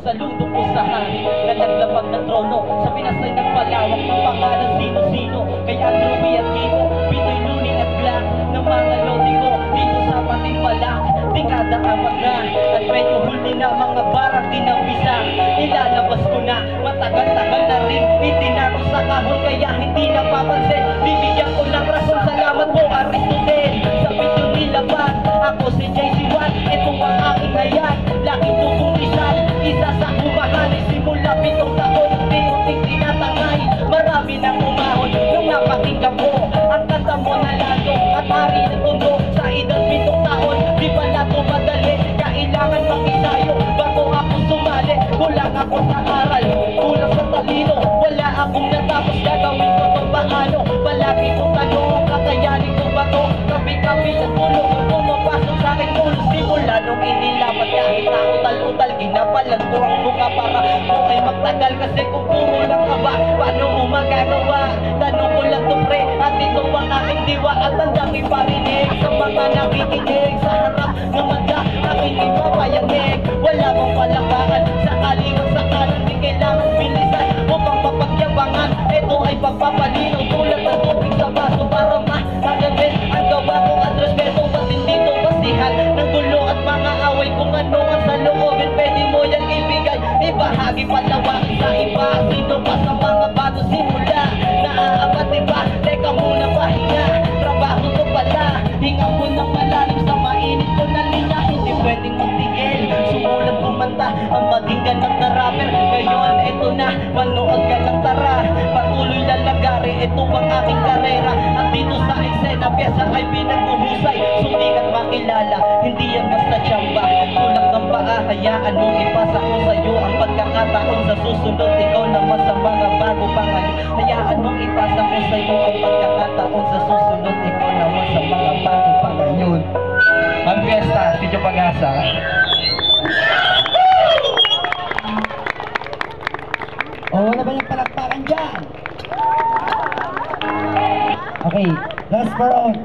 Saludo po sa hari na naglapag ng trono, sa pinasay ng palawak ng pangalan sino-sino. Kay Andrew at Kiko, Pinoy, Luni at Black, ng mga lodi ko dito sa Patimpalak. Dekada apat na at medyo huli na mga barak tinabisa. Ilalabas ko na, matagal-tagal na rin itinako sa kahon, kaya hindi napapansin. Bibigyan ko ng rason, salamat po Aristotel. Sa video nilaban, ako si JC1, itong ang aking hayat. Laking tubong Rizal, isa sa kumahali. Simula 7 taon, unti-unting tinatangay. Marami nang umahon nung napakinggan ko ang kanta mo na lalo at hari ng mundo. Sa edad 7 taon, di pala ito madali. Kailangan makisayo bago ako sumali. Kulang ako sa aral, kulang sa talino. Wala akong natapos, gagawin ko to paano. Palagi kong tanong kung kakayanin ko ba to. Kabi-kabi sa tulog, pumapasok sa aking ulo. Simula nung inilapat kahit na utal-utal, ginapalan ko ang mukha para okay magtagal. Kasi kung puro lang kaba, paano mo magagawa? Tanong ko lang to pre, at ito ang aking diwa. At handang iparinig sa mga nakikinig. Sa harap ng mata, aking ipapayanig. Wala mong palakpakan sa kaliwat sa kanan. Di kailangan bilisan upang mapagyabangan. Ito ay pagpapalinaw tulad ng tubig sa baso para makagabit ang gawa ko at respeto. Ba't hindi to basihan ng gulo at mga away? Kung ano ang sa loobin, pwede mo yan ibigay. Ibahagi palawakin sa iba. Sino pa sa mga bato simula naaabat diba? Teka muna pahinga, trabaho to pala. Hinga mo ng malalim sa mainit ko na linya. Hindi pwedeng magtigil, sumulat kumanta ang maging ganap na rapper. Ngayon eto na, manood ka lang tara. Patuloy lalagari, ito ang aking karera. At dito sa eksena, pyesa ay pinag-uhusay. Sumikat makilala, hindi yan basta tsamba. Kulang ng paa, hayaan mong ipasa ko sa'yo ang pagkakataon. Sa susunod, ikaw naman sa mga bago pa ngayon. Hayaan mong ipasa ko sa'yo ang pagkakataon. Sa susunod, ikaw naman sa mga bago pa ngayon. Ang fiesta, Tito Pag-asa. Wala ba yung palakpakan dyan? Okay, last for all.